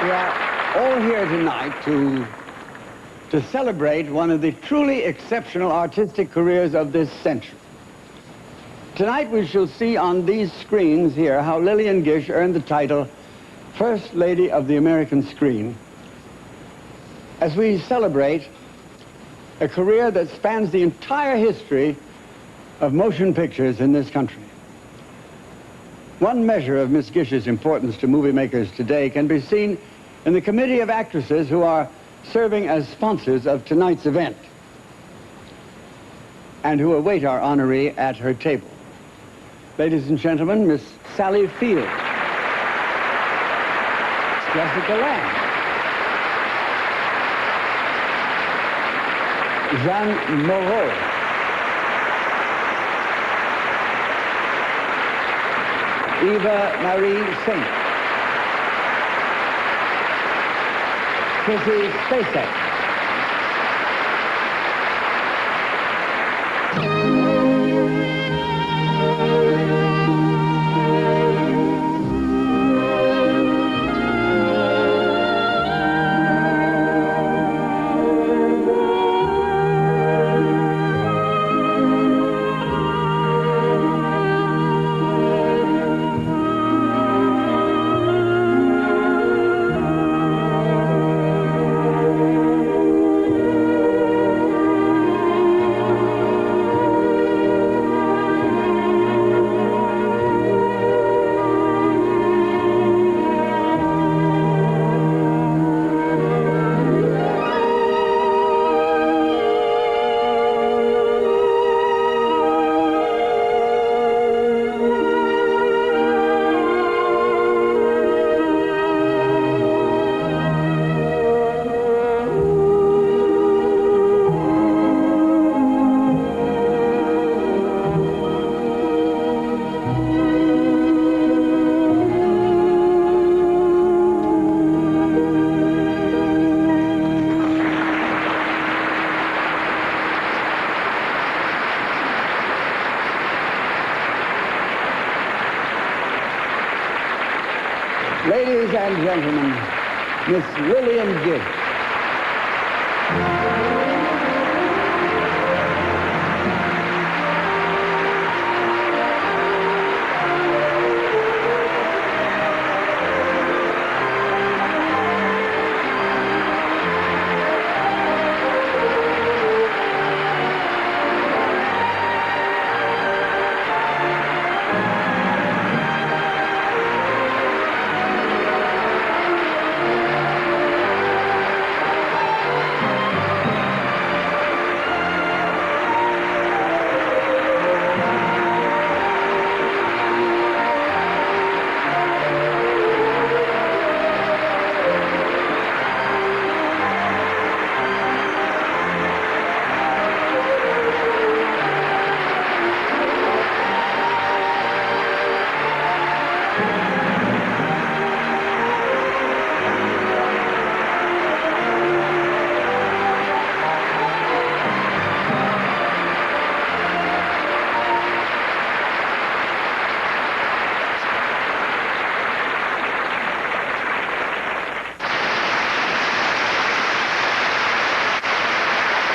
We are all here tonight to celebrate one of the truly exceptional artistic careers of this century. Tonight we shall see on these screens here how Lillian Gish earned the title First Lady of the American Screen, as we celebrate a career that spans the entire history of motion pictures in this country. One measure of Miss Gish's importance to movie makers today can be seen in the committee of actresses who are serving as sponsors of tonight's event and who await our honoree at her table. Ladies and gentlemen, Miss Sally Field, Jessica Lange, Jeanne Moreau, Eva Marie Saint, Chrissy Spacek, ladies and gentlemen, Miss Lillian Gish.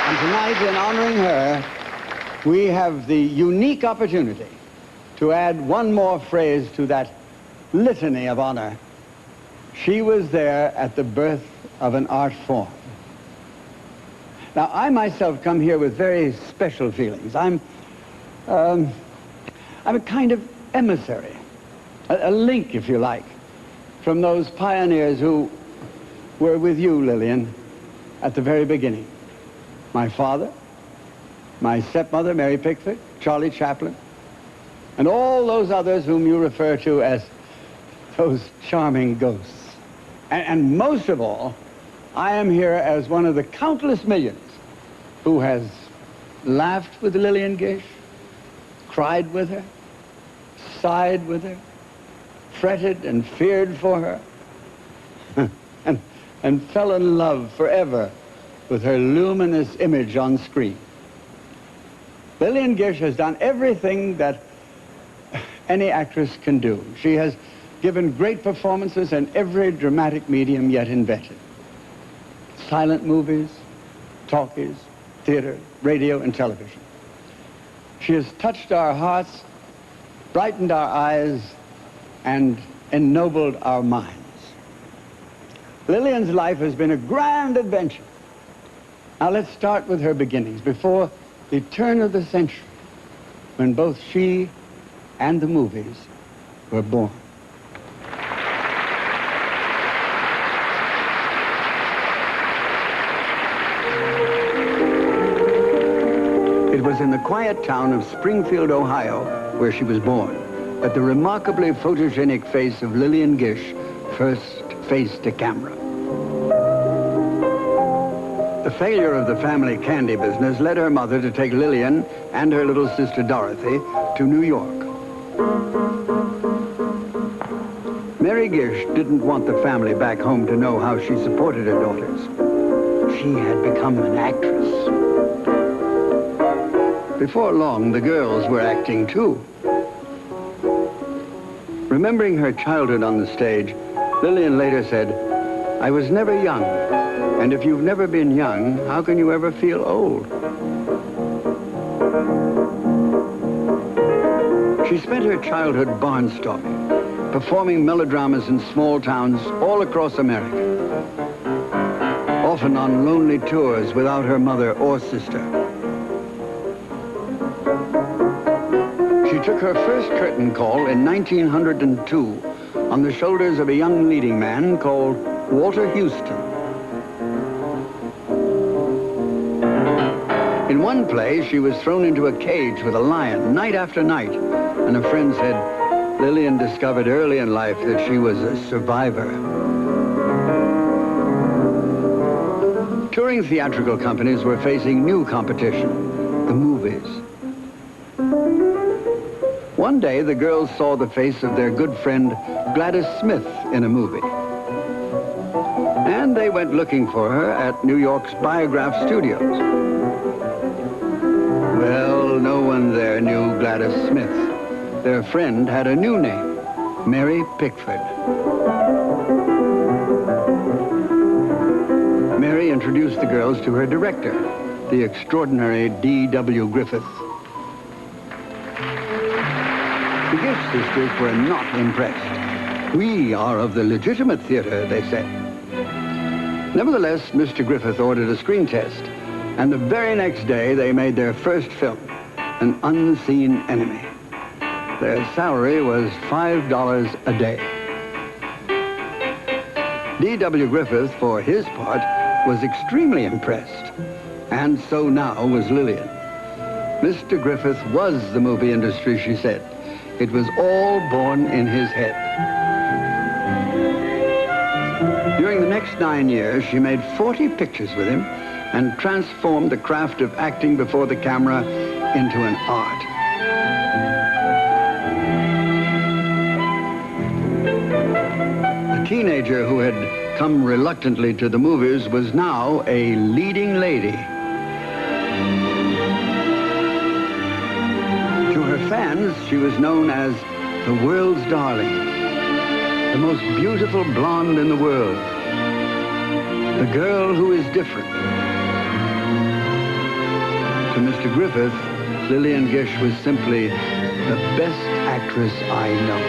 And tonight, in honoring her, we have the unique opportunity to add one more phrase to that litany of honor. She was there at the birth of an art form. Now, I myself come here with very special feelings. I'm a kind of emissary, a link, if you like, from those pioneers who were with you, Lillian, at the very beginning. My father, my stepmother, Mary Pickford, Charlie Chaplin, and all those others whom you refer to as those charming ghosts. And most of all, I am here as one of the countless millions who has laughed with Lillian Gish, cried with her, sighed with her, fretted and feared for her, and fell in love forever with her luminous image on screen. Lillian Gish has done everything that any actress can do. She has given great performances in every dramatic medium yet invented. Silent movies, talkies, theater, radio, and television. She has touched our hearts, brightened our eyes, and ennobled our minds. Lillian's life has been a grand adventure. Now let's start with her beginnings, before the turn of the century, when both she and the movies were born. It was in the quiet town of Springfield, Ohio, where she was born, that the remarkably photogenic face of Lillian Gish first faced a camera. The failure of the family candy business led her mother to take Lillian and her little sister Dorothy to New York. Mary Gish didn't want the family back home to know how she supported her daughters. She had become an actress. Before long, the girls were acting too. Remembering her childhood on the stage, Lillian later said, "I was never young, and if you've never been young, how can you ever feel old?" She spent her childhood barnstorming, performing melodramas in small towns all across America, often on lonely tours without her mother or sister. She took her first curtain call in 1902 on the shoulders of a young leading man called Walter Houston. In one play, she was thrown into a cage with a lion night after night, and a friend said Lillian discovered early in life that she was a survivor. Touring theatrical companies were facing new competition, the movies. One day, the girls saw the face of their good friend Gladys Smith in a movie. And they went looking for her at New York's Biograph Studios. Well, no one there knew Gladys Smith. Their friend had a new name, Mary Pickford. Mary introduced the girls to her director, the extraordinary D.W. Griffith. The Gish sisters were not impressed. "We are of the legitimate theater," they said. Nevertheless, Mr. Griffith ordered a screen test, and the very next day they made their first film, An Unseen Enemy. Their salary was $5 a day. D.W. Griffith, for his part, was extremely impressed, and so now was Lillian. Mr. Griffith was the movie industry, she said. It was all born in his head. During the next 9 years, she made 40 pictures with him and transformed the craft of acting before the camera into an art. The teenager who had come reluctantly to the movies was now a leading lady. To her fans, she was known as the world's darling, the most beautiful blonde in the world, the girl who is different. To Mr. Griffith, Lillian Gish was simply the best actress I know.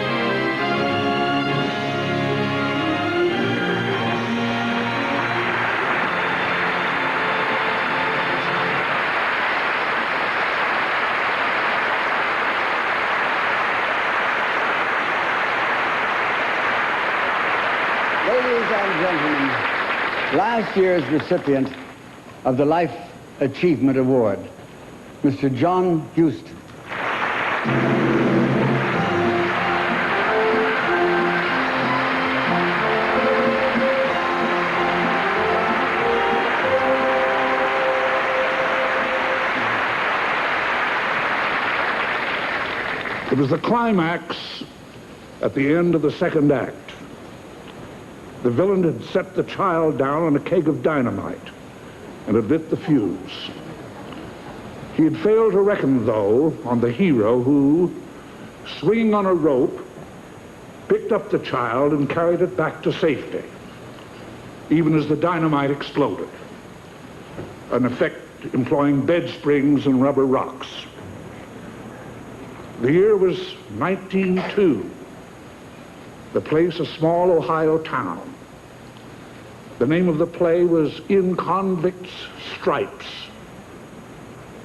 Ladies and gentlemen, last year's recipient of the Life Achievement Award, Mr. John Huston. It was the climax at the end of the second act. The villain had set the child down on a keg of dynamite and had lit the fuse. He had failed to reckon, though, on the hero who, swinging on a rope, picked picked up the child and carried it back to safety, even as the dynamite exploded, an effect employing bed springs and rubber rocks. The year was 1902. The place, a small Ohio town. The name of the play was In Convict's Stripes.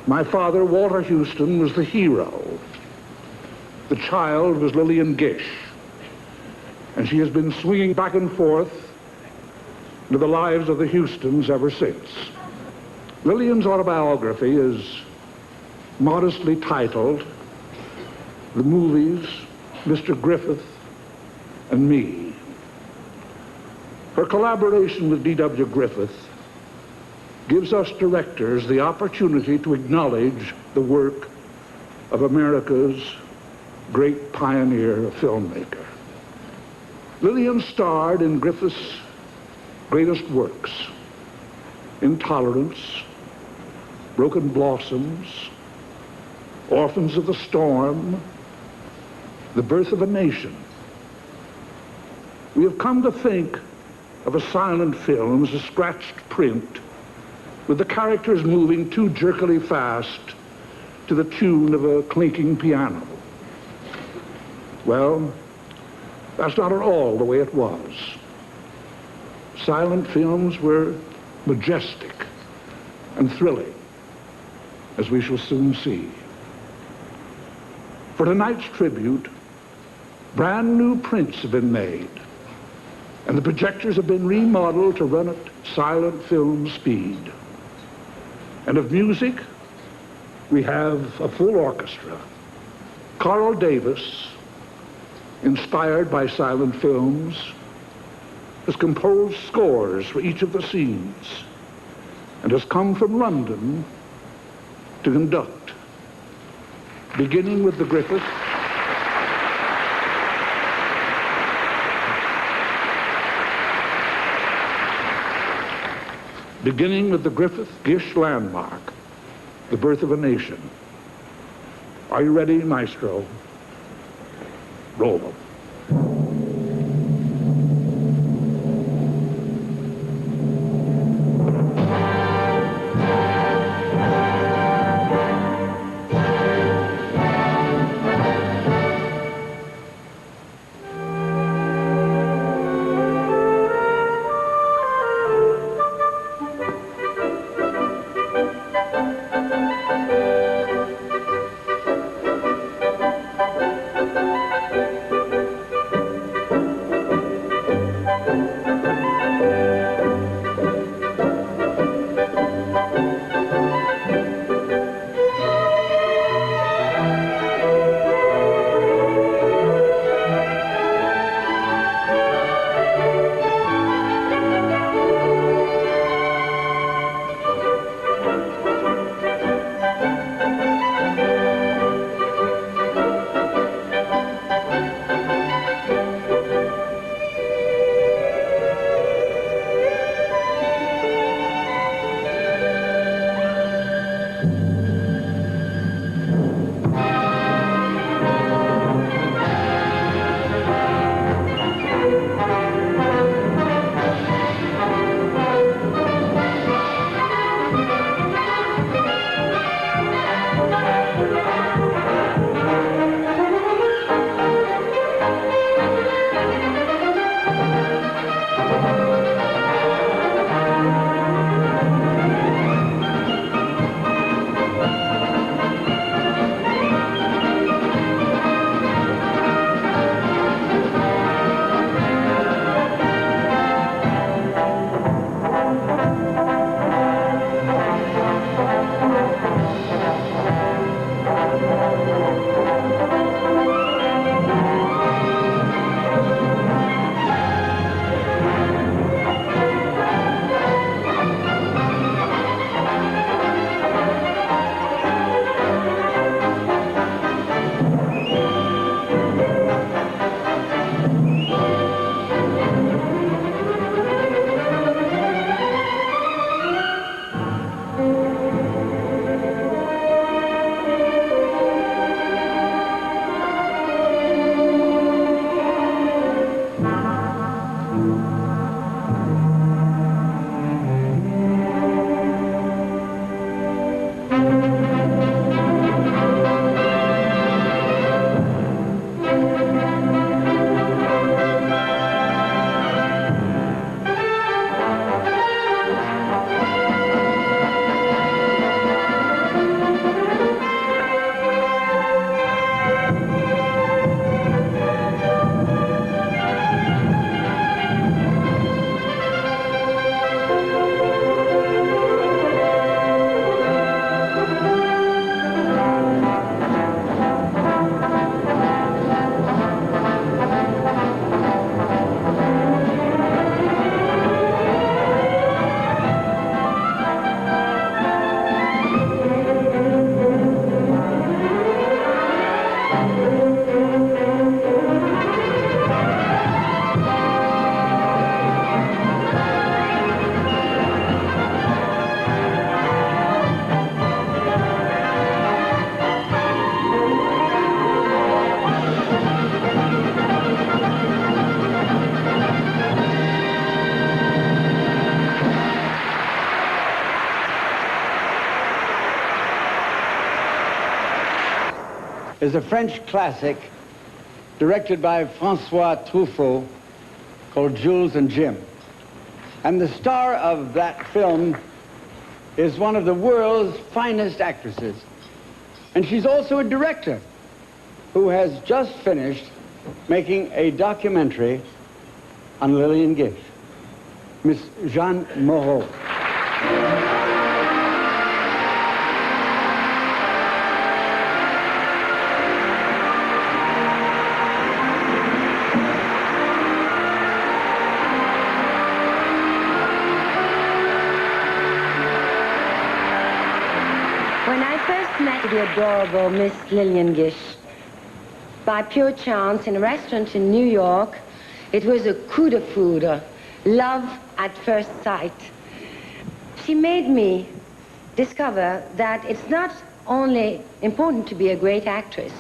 My father, Walter Houston, was the hero. The child was Lillian Gish, and she has been swinging back and forth into the lives of the Houstons ever since. Lillian's autobiography is modestly titled The Movies, Mr. Griffith, and Me. Her collaboration with D.W. Griffith gives us directors the opportunity to acknowledge the work of America's great pioneer filmmaker. Lillian starred in Griffith's greatest works, Intolerance, Broken Blossoms, Orphans of the Storm, The Birth of a Nation. We have come to think of a silent film as a scratched print with the characters moving too jerkily fast to the tune of a clinking piano. Well, that's not at all the way it was. Silent films were majestic and thrilling, as we shall soon see. For tonight's tribute, brand new prints have been made, and the projectors have been remodeled to run at silent film speed. And of music, we have a full orchestra. Carl Davis, inspired by silent films, has composed scores for each of the scenes and has come from London to conduct, beginning with the Griffith Gish landmark, The Birth of a Nation. Are you ready, maestro? Roll them. is a French classic directed by Francois Truffaut called Jules and Jim. And the star of that film is one of the world's finest actresses. And she's also a director who has just finished making a documentary on Lillian Gish, Miss Jeanne Moreau. When I first met the adorable Miss Lillian Gish, by pure chance in a restaurant in New York, it was a coup de foudre, love at first sight. She made me discover that it's not only important to be a great actress,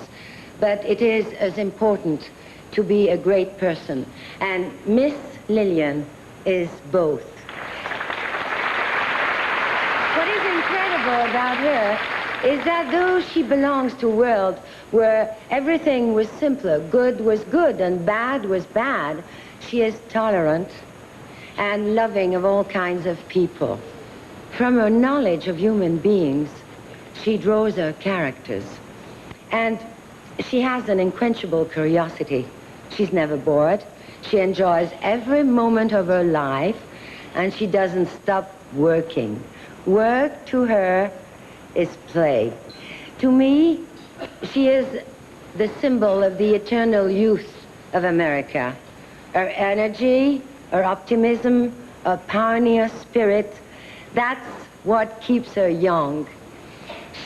but it is as important to be a great person. And Miss Lillian is both. What is incredible about her is that though she belongs to a world where everything was simpler, good was good and bad was bad, she is tolerant and loving of all kinds of people. From her knowledge of human beings, she draws her characters. And she has an unquenchable curiosity. She's never bored. She enjoys every moment of her life, and she doesn't stop working. Work to her is play. To me, she is the symbol of the eternal youth of America. Her energy, her optimism, her pioneer spirit, that's what keeps her young.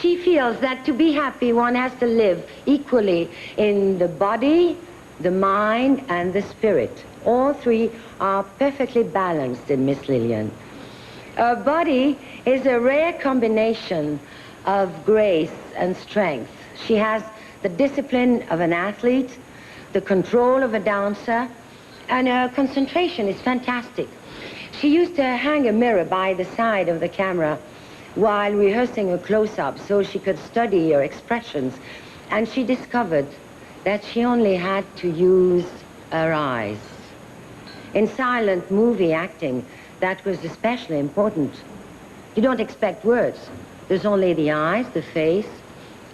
She feels that to be happy, one has to live equally in the body, the mind, and the spirit. All three are perfectly balanced in Miss Lillian. Her body is a rare combination of grace and strength. She has the discipline of an athlete, the control of a dancer, and her concentration is fantastic. She used to hang a mirror by the side of the camera while rehearsing a close-up so she could study her expressions, and she discovered that she only had to use her eyes. In silent movie acting, that was especially important. You don't expect words. There's only the eyes, the face,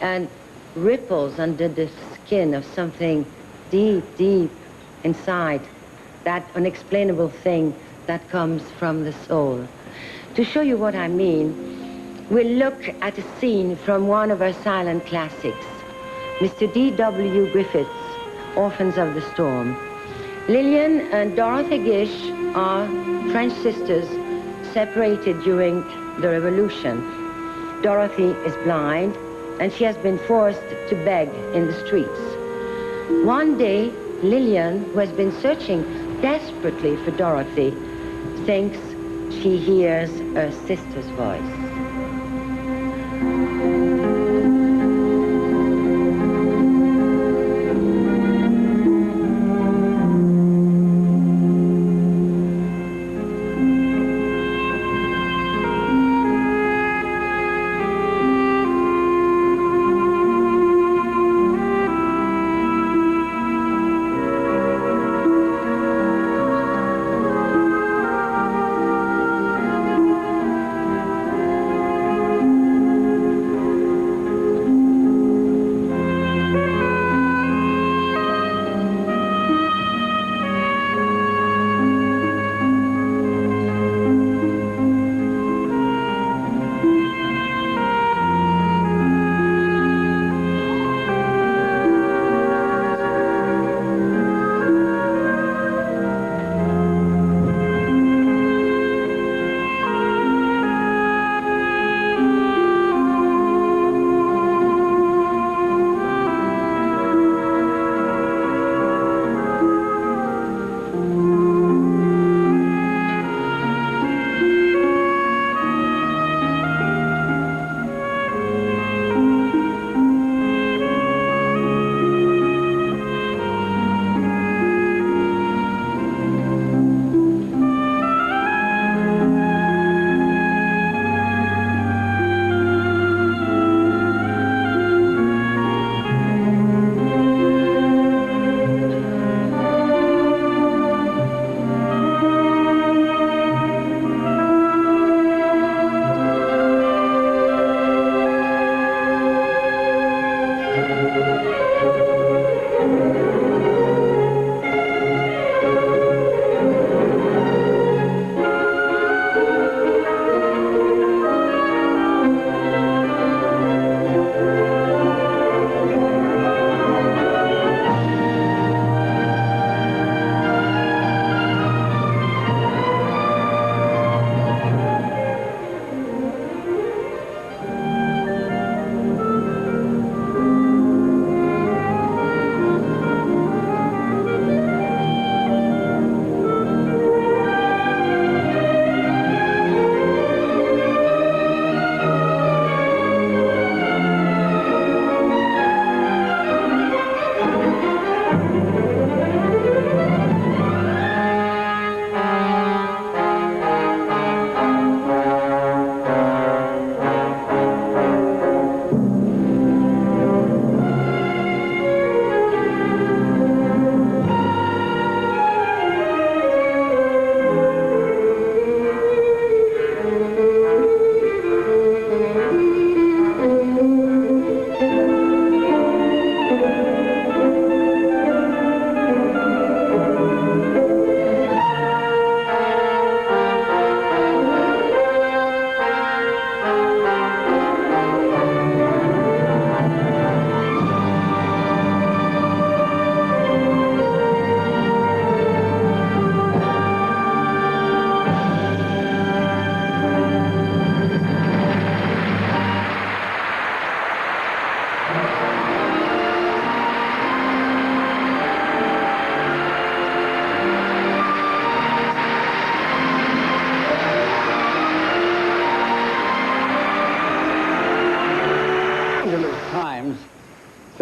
and ripples under the skin of something deep, deep inside, that unexplainable thing that comes from the soul. To show you what I mean, we'll look at a scene from one of her silent classics, Mr. D.W. Griffith's Orphans of the Storm. Lillian and Dorothy Gish are French sisters separated during the Revolution. Dorothy is blind, and she has been forced to beg in the streets. One day, Lillian, who has been searching desperately for Dorothy, thinks she hears her sister's voice.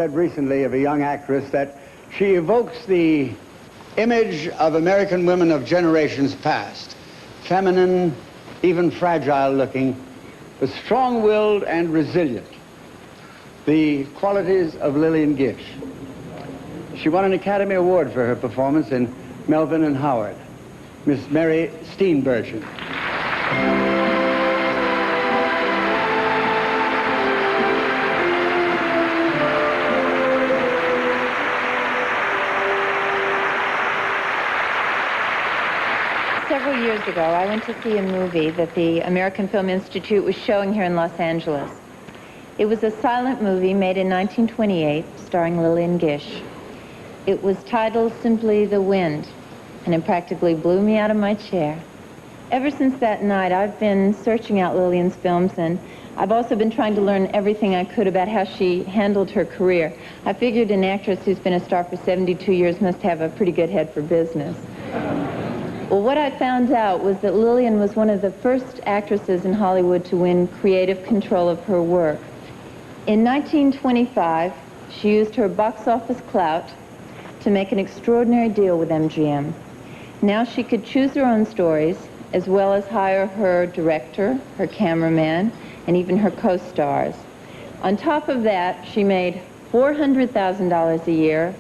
said recently of a young actress that she evokes the image of American women of generations past, feminine, even fragile looking, but strong-willed and resilient. The qualities of Lillian Gish. She won an Academy Award for her performance in Melvin and Howard. Miss Mary Steenburgen. Several years ago, I went to see a movie that the American Film Institute was showing here in Los Angeles. It was a silent movie made in 1928, starring Lillian Gish. It was titled simply The Wind, and it practically blew me out of my chair. Ever since that night, I've been searching out Lillian's films, and I've also been trying to learn everything I could about how she handled her career. I figured an actress who's been a star for 72 years must have a pretty good head for business. Well, what I found out was that Lillian was one of the first actresses in Hollywood to win creative control of her work. In 1925, she used her box office clout to make an extraordinary deal with MGM. Now she could choose her own stories, as well as hire her director, her cameraman, and even her co-stars. On top of that, she made $400,000 a year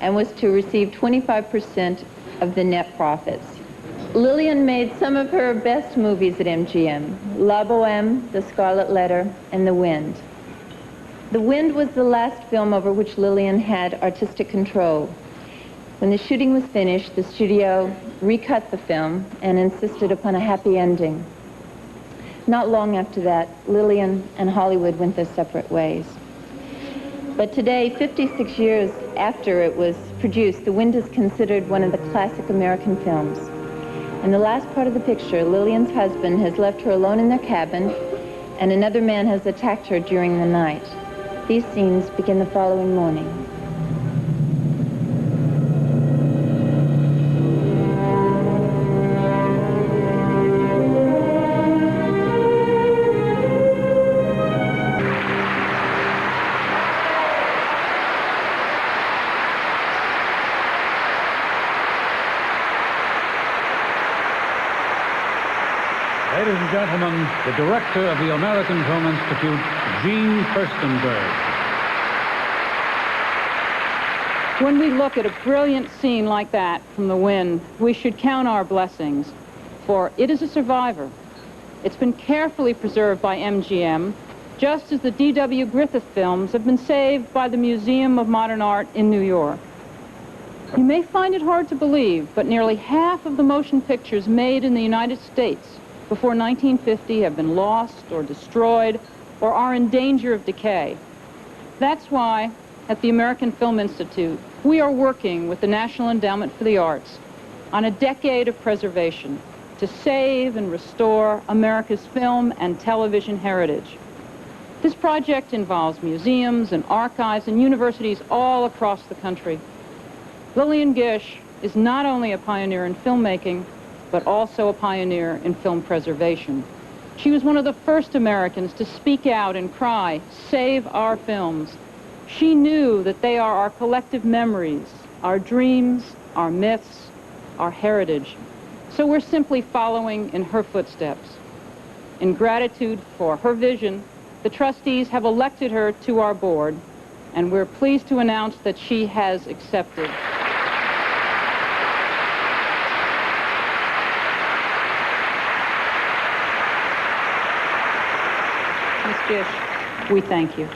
and was to receive 25% of the net profits. Lillian made some of her best movies at MGM, La Boheme, The Scarlet Letter, and The Wind. The Wind was the last film over which Lillian had artistic control. When the shooting was finished, the studio recut the film and insisted upon a happy ending. Not long after that, Lillian and Hollywood went their separate ways. But today, 56 years after it was produced, The Wind is considered one of the classic American films. In the last part of the picture, Lillian's husband has left her alone in their cabin, and another man has attacked her during the night. These scenes begin the following morning. Ladies and gentlemen, the director of the American Film Institute, Gene Furstenberg. When we look at a brilliant scene like that from The Wind, we should count our blessings, for it is a survivor. It's been carefully preserved by MGM, just as the D.W. Griffith films have been saved by the Museum of Modern Art in New York. You may find it hard to believe, but nearly half of the motion pictures made in the United States before 1950 have been lost or destroyed or are in danger of decay. That's why, at the American Film Institute, we are working with the National Endowment for the Arts on a decade of preservation to save and restore America's film and television heritage. This project involves museums and archives and universities all across the country. Lillian Gish is not only a pioneer in filmmaking, but also a pioneer in film preservation. She was one of the first Americans to speak out and cry, "Save our films." She knew that they are our collective memories, our dreams, our myths, our heritage. So we're simply following in her footsteps. In gratitude for her vision, the trustees have elected her to our board, and we're pleased to announce that she has accepted. Ms. Gish, we thank you.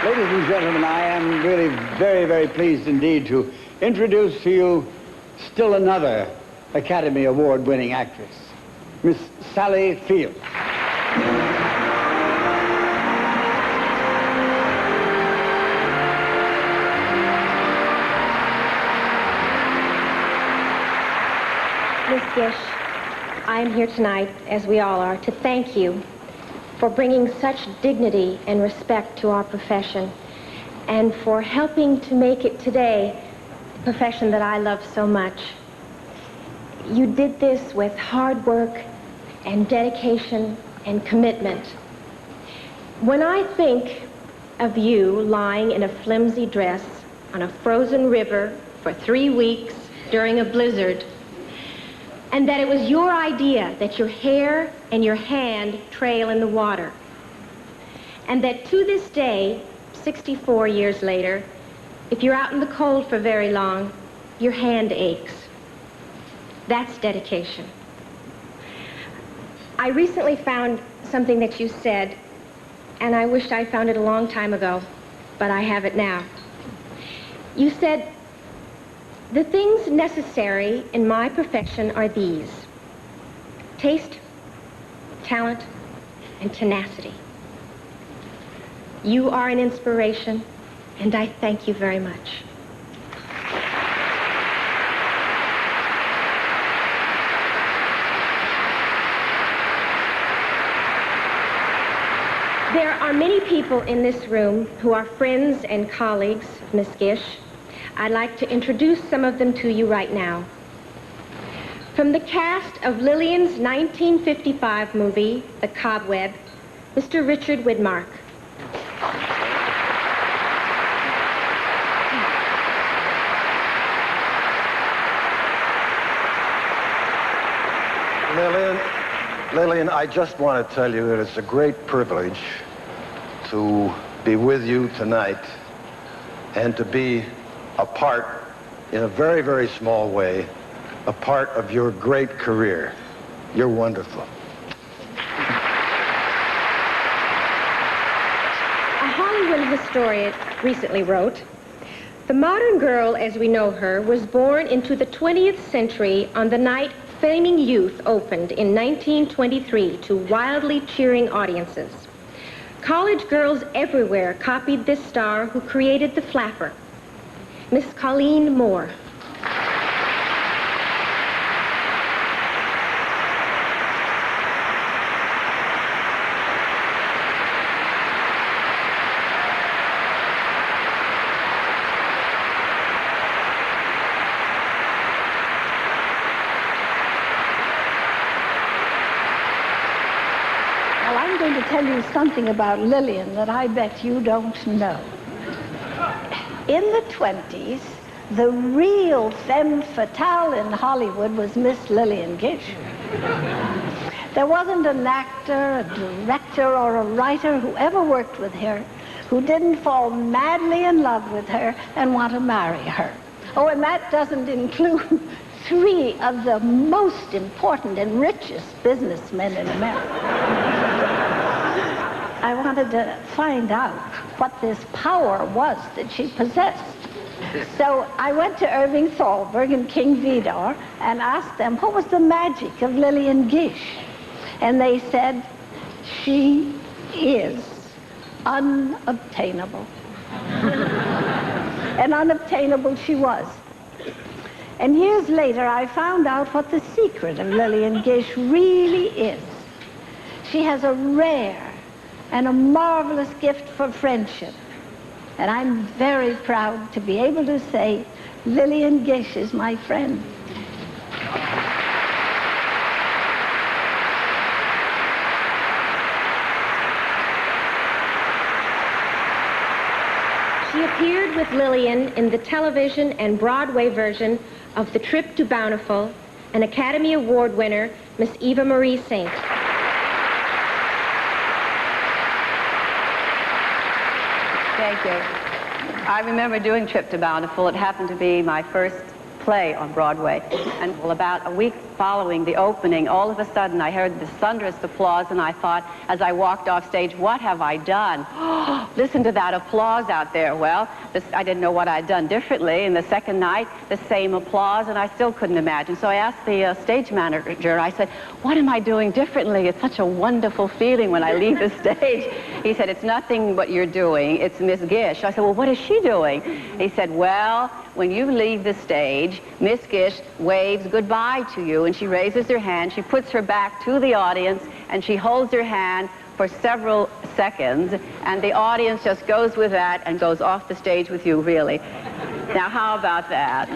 Ladies and gentlemen, I am really very, very pleased indeed to introduce to you still another Academy Award-winning actress, Miss Sally Field. Miss Gish, I am here tonight, as we all are, to thank you for bringing such dignity and respect to our profession and for helping to make it today the profession that I love so much. you did this with hard work and dedication and commitment. When I think of you lying in a flimsy dress on a frozen river for 3 weeks during a blizzard, and that it was your idea that your hair and your hand trail in the water, and that to this day, 64 years later, if you're out in the cold for very long, your hand aches. That's dedication. I recently found something that you said, and I wished I found it a long time ago, but I have it now. You said, "The things necessary in my profession are these: taste, talent, and tenacity." You are an inspiration, and I thank you very much. There are many people in this room who are friends and colleagues of Miss Gish. I'd like to introduce some of them to you right now. From the cast of Lillian's 1955 movie, The Cobweb, Mr. Richard Widmark. Lillian, I just want to tell you that it's a great privilege to be with you tonight and to be a part, in a very, very small way, a part of your great career. You're wonderful. A Hollywood historian recently wrote, "The modern girl as we know her was born into the 20th century on the night Flaming Youth opened in 1923 to wildly cheering audiences. College girls everywhere copied this star who created the flapper, Miss Colleen Moore." To tell you something about Lillian that I bet you don't know. In the 20s, the real femme fatale in Hollywood was Miss Lillian Gish. There wasn't an actor, a director, or a writer who ever worked with her who didn't fall madly in love with her and want to marry her. Oh, and that doesn't include 3 of the most important and richest businessmen in America. I wanted to find out what this power was that she possessed. So I went to Irving Thalberg and King Vidor and asked them what was the magic of Lillian Gish. And they said, "She is unobtainable." And unobtainable she was. And years later, I found out what the secret of Lillian Gish really is. She has a rare and a marvelous gift for friendship. And I'm very proud to be able to say Lillian Gish is my friend. She appeared with Lillian in the television and Broadway version of The Trip to Bountiful, and Academy Award winner, Miss Eva Marie Saint. Thank you. I remember doing Trip to Bountiful. It happened to be my first play on Broadway. And well, about a week following the opening, all of a sudden I heard this thunderous applause, and I thought, as I walked off stage, what have I done? Listen to that applause out there. Well, I didn't know what I'd done differently. And the second night, the same applause, and I still couldn't imagine. So I asked the stage manager, I said, "What am I doing differently? It's such a wonderful feeling when I leave the stage." He said, "It's nothing what you're doing. It's Miss Gish." I said, "Well, what is she doing?" He said, "Well, when you leave the stage, Miss Gish waves goodbye to you, and she raises her hand, she puts her back to the audience, and she holds her hand for several seconds, and the audience just goes with that and goes off the stage with you, really." Now, how about that?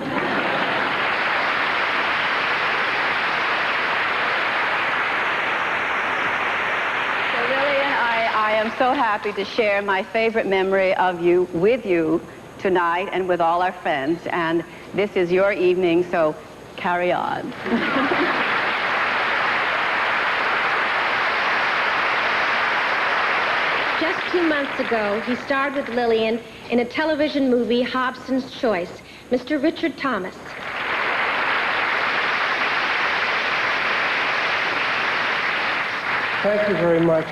I am so happy to share my favorite memory of you with you tonight and with all our friends. And this is your evening, so carry on. Just 2 months ago, he starred with Lillian in a television movie, Hobson's Choice, Mr. Richard Thomas. Thank you very much.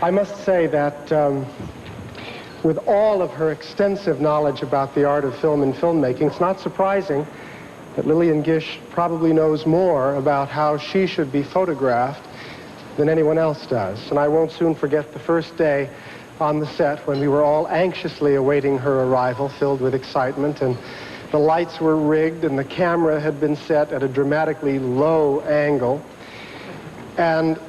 I must say that with all of her extensive knowledge about the art of film and filmmaking, it's not surprising that Lillian Gish probably knows more about how she should be photographed than anyone else does. And I won't soon forget the first day on the set when we were all anxiously awaiting her arrival, filled with excitement, and the lights were rigged and the camera had been set at a dramatically low angle. And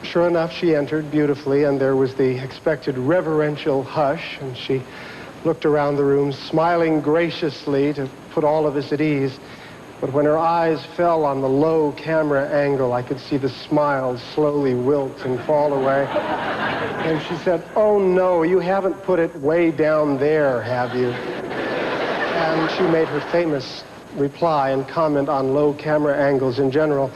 sure enough, she entered beautifully, and there was the expected reverential hush, and she looked around the room, smiling graciously to put all of us at ease. But when her eyes fell on the low camera angle, I could see the smiles slowly wilt and fall away. And she said, "Oh no, you haven't put it way down there, have you?" And she made her famous reply and comment on low camera angles in general.